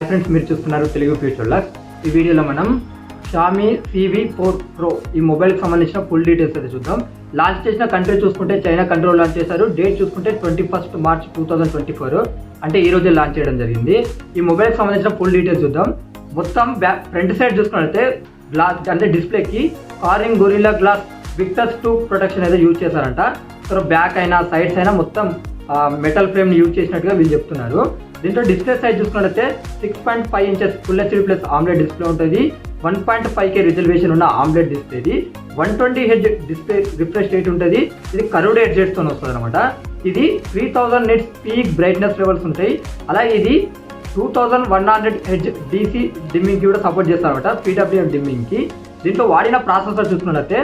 Friends, మీరు చూస్తున్నారు Telugu future logs. ఈ వీడియోలో మనం షామీ CV4 Pro ఈ మొబైల్కి సంబంధించిన ఫుల్ డీటెయిల్స్ అయితే చూద్దాం. లాంచ్ చేసిన కంట్రీ చూసుకుంటే చైనా కంట్రీలో లాంచ్ చేశారు. డేట్ చూసుకుంటే 21 మార్చ్ 2024, అంటే ఈ రోజే లాంచ్ చేయడం జరిగింది. ఈ మొబైల్కి సంబంధించిన ఫుల్ డీటెయిల్స్ చూద్దాం. మొత్తం ఫ్రంట్ సైడ్ చూసుకున్నట్లయితే గ్లాస్ అంటే డిస్ప్లేకి కారింగ్ గొరిల్లా గ్లాస్ విక్టర్స్ 2 ప్రొటెక్షన్ అయితే యూజ్ చేశారంట. సో బ్యాక్ అయినా సైడ్స్ అయినా మొత్తం మెటల్ ఫ్రేమ్ యూజ్ చేసినట్టుగా వీళ్ళు చెప్తున్నారు. దీంట్లో డిస్ప్లే సైజ్ చూసుకున్నట్లయితే 6.5 inches full HD plus omelette display ఉంటుంది. 1.5K రిజల్యూషన్ ఉన్న ఆమ్లెట్ డిస్ప్లే ఇది. 120Hz డిస్ప్లే రిఫ్రెష్ రేట్ ఉంటుంది. ఇది కర్వ్డ్ ఎడ్జెస్ తో వస్తుంది అనమాట. ఇది 3000 నిట్స్ పీక్ బ్రైట్నెస్ లెవెల్స్ ఉంటాయి. అలాగే ఇది 2100Hz DC డిమ్మింగ్ కి కూడా సపోర్ట్ చేస్తారనమాట, PWM డిమ్మింగ్ కి. దీంట్లో వాడిన ప్రాసెసర్ చూసుకున్నట్లయితే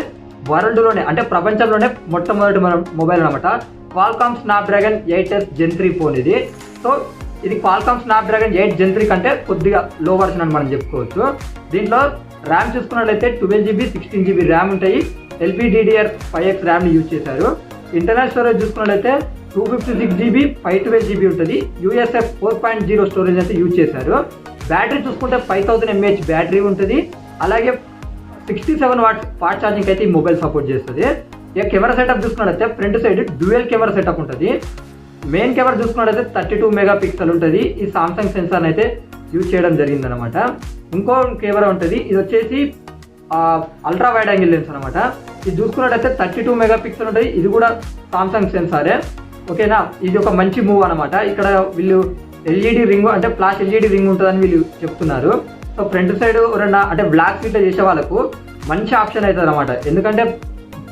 వరల్డ్ లోనే అంటే ప్రపంచంలోనే మొట్టమొదటి మొబైల్ అనమాట. Qualcomm Snapdragon 8S Gen 3 phone ఇది. సో ఇది క్వాల్కామ్ స్నాప్డ్రాగన్ 8 Gen 3 కంటే కొద్దిగా లో వర్షన్ అని మనం చెప్పుకోవచ్చు. దీంట్లో ర్యామ్ చూసుకున్నట్లయితే 12GB 16GB ర్యామ్ ఉంటాయి. LPDDR5X ర్యామ్ని యూజ్ చేశారు. ఇంటర్నల్ స్టోరేజ్ చూసుకున్నట్లయితే 256GB 512GB ఉంటుంది. USF 4.0 స్టోరేజ్ అయితే యూజ్ చేశారు. బ్యాటరీ చూసుకుంటే 5000 mAh బ్యాటరీ ఉంటుంది. అలాగే 67 వాట్స్ ఫాస్ట్ ఛార్జింగ్ అయితే ఈ మొబైల్ సపోర్ట్ చేస్తుంది. ఇక కెమెరా సెటప్ చూసుకున్నట్లయితే front side dual camera setup ఉంటుంది. మెయిన్ కెమెరా చూసుకున్నట్లయితే 32 మెగాపిక్సెల్ ఉంటుంది. ఈ సామ్సంగ్ సెన్సార్ అయితే యూజ్ చేయడం జరిగింది అనమాట. ఇంకో కెమెరా ఉంటుంది, ఇది వచ్చేసి అల్ట్రా వైడ్ యాంగిల్ లెన్స్ అనమాట. ఇది చూసుకున్నట్లయితే 32 మెగాపిక్సెల్ ఉంటుంది. ఇది కూడా సామ్సంగ్ సెన్సారే, ఓకేనా. ఇది ఒక మంచి మూవ్ అనమాట. ఇక్కడ వీళ్ళు LED రింగ్ అంటే ఫ్లాష్ LED రింగ్ ఉంటుందని వీళ్ళు చెప్తున్నారు. సో ఫ్రంట్ సైడ్ ఎవరన్నా అంటే బ్లాక్ సీట్లో చేసే వాళ్ళకు మంచి ఆప్షన్ అవుతుంది అనమాట. ఎందుకంటే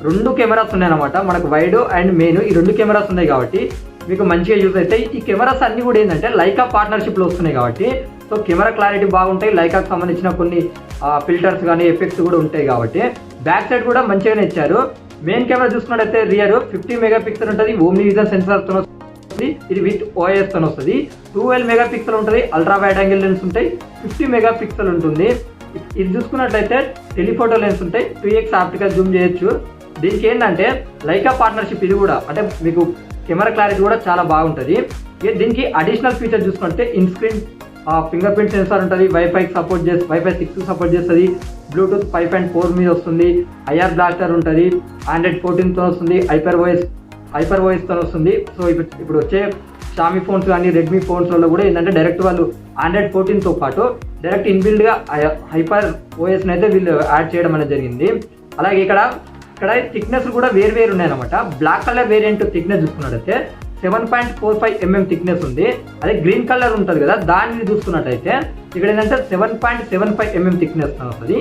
2 కెమెరాస్ ఉన్నాయి అనమాట, మనకు వైడ్ అండ్ మెయిన్. ఈ 2 కెమెరాస్ ఉన్నాయి కాబట్టి మీకు మంచిగా యూజ్ అవుతాయి. ఈ కెమెరాస్ అన్ని కూడా ఏంటంటే లైకా పార్ట్నర్షిప్లో వస్తున్నాయి కాబట్టి సో కెమెరా క్లారిటీ బాగుంటాయి. లైకాకు సంబంధించిన కొన్ని ఫిల్టర్స్ కానీ ఎఫెక్ట్స్ కూడా ఉంటాయి కాబట్టి బ్యాక్ సైడ్ కూడా మంచిగానే ఇచ్చారు. మెయిన్ కెమెరా చూసుకున్నట్టయితే రియర్ 50 మెగాపిక్సెల్ ఉంటుంది. ఓమ్ని విజన్ సెన్సార్తో వస్తుంది. ఇది విత్ OIS తో వస్తుంది. 12 మెగాపిక్సెల్ ఉంటుంది. అల్ట్రా వైడ్ యాంగిల్ లెన్స్ ఉంటాయి. 50 మెగాపిక్సెల్ ఉంటుంది. ఇది చూసుకున్నట్లయితే టెలిఫోటో లెన్స్ ఉంటాయి. 2x ఆప్టికల్ జూమ్ చేయొచ్చు. దీనికి ఏంటంటే లైకా పార్ట్నర్షిప్, ఇది కూడా అంటే మీకు కెమెరా క్లారిటీ కూడా చాలా బాగుంటుంది. దీనికి అడిషనల్ ఫీచర్ చూసుకుంటే in screen finger print censor ఉంటుంది. వైఫై 6 సపోర్ట్ చేస్తుంది. బ్లూటూత్ 5.4 మీద వస్తుంది. IR బ్లాస్టర్ ఉంటుంది. Android 14తో వస్తుంది. హైపర్ వాయిస్ తో వస్తుంది. సో ఇప్పుడు వచ్చే షామీ ఫోన్స్ కానీ రెడ్మీ ఫోన్స్లలో కూడా ఏంటంటే డైరెక్ట్ వాళ్ళు Android 14తో పాటు డైరెక్ట్ ఇన్బిల్డ్గా హైపర్ OS అయితే వీళ్ళు యాడ్ చేయడం అనేది జరిగింది. అలాగే ఇక్కడ థిక్నెస్ కూడా వేరు ఉన్నాయన్నమాట. బ్లాక్ కలర్ వేరియంట్ థిక్నెస్ చూసుకున్నట్టయితే 7.45 mm థిక్నెస్ ఉంది. అదే గ్రీన్ కలర్ ఉంటుంది కదా, దాన్ని చూసుకున్నట్టయితే ఇక్కడ ఏంటంటే 7.75 mm థిక్నెస్ వస్తుంది.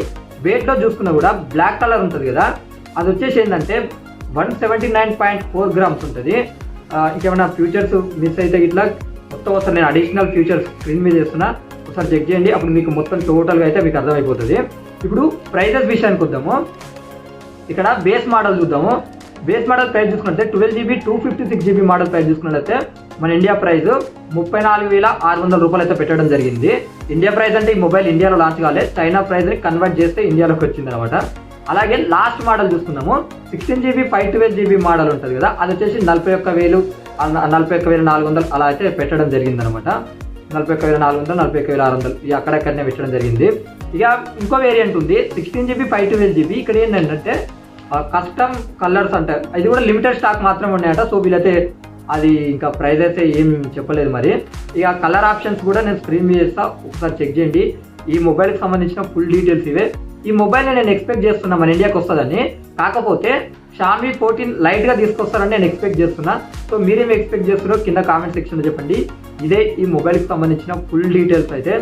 వెయిట్లో చూసుకున్నా కూడా బ్లాక్ కలర్ ఉంటుంది కదా, అది వచ్చేసి ఏంటంటే 179.4 grams ఉంటుంది. ఇంకేమైనా ఫ్యూచర్స్ మిస్ అయితే ఇట్లా మొత్తం వస్తుంది. నేను అడిషనల్ ఫ్యూచర్స్ స్క్రీన్ మీద చేస్తున్నా, ఒకసారి చెక్ చేయండి. అప్పుడు మీకు మొత్తం టోటల్గా అయితే మీకు అర్థమైపోతుంది. ఇప్పుడు ప్రైజెస్ విషయానికి వద్దాము. ఇక్కడ బేస్ మోడల్ చూద్దాము. బేస్ మోడల్ ప్రైస్ చూసుకుంటే 12GB 256GB మోడల్ ప్రైస్ చూసుకున్నట్లయితే మన ఇండియా ప్రైస్ 34,600 రూపాయలు అయితే పెట్టడం జరిగింది. ఇండియా ప్రైస్ అంటే ఈ మొబైల్ ఇండియాలో లాంచ్ కాలే, చైనా ప్రైస్ని కన్వర్ట్ చేస్తే ఇండియాలోకి వచ్చింది అనమాట. అలాగే లాస్ట్ మోడల్ చూసుకున్నాము. 16GB 512GB మోడల్ ఉంటుంది కదా, అది వచ్చేసి 41,400 అలా అయితే పెట్టడం జరిగింది అనమాట. 41,400, 41,600 ఇక అక్కడెక్కడనే పెట్టడం జరిగింది. ఇక ఇంకో వేరియంట్ ఉంది 16GB 512GB. ఇక్కడ ఏంటంటే కస్టమ్ కలర్స్ అంటే ఇది కూడా లిమిటెడ్ స్టాక్ మాత్రమే ఉన్నాయట. సో వీళ్ళైతే అది ఇంకా ప్రైస్ అయితే ఏం చెప్పలేదు మరి. ఇక కలర్ ఆప్షన్స్ కూడా నేను స్క్రీన్ మీద చేస్తా, ఒకసారి చెక్ చేయండి. ఈ మొబైల్కి సంబంధించిన ఫుల్ డీటెయిల్స్ ఇవే. ఈ మొబైల్ని నేను ఎక్స్పెక్ట్ చేస్తున్నా మన ఇండియాకి వస్తుందని. కాకపోతే షామీ 14 లైట్గా తీసుకొస్తారని నేను ఎక్స్పెక్ట్ చేస్తున్నా. సో మీరేమి ఎక్స్పెక్ట్ చేస్తున్నారో కింద కామెంట్ సెక్షన్లో చెప్పండి. ఇదే ఈ మొబైల్కి సంబంధించిన ఫుల్ డీటెయిల్స్ అయితే.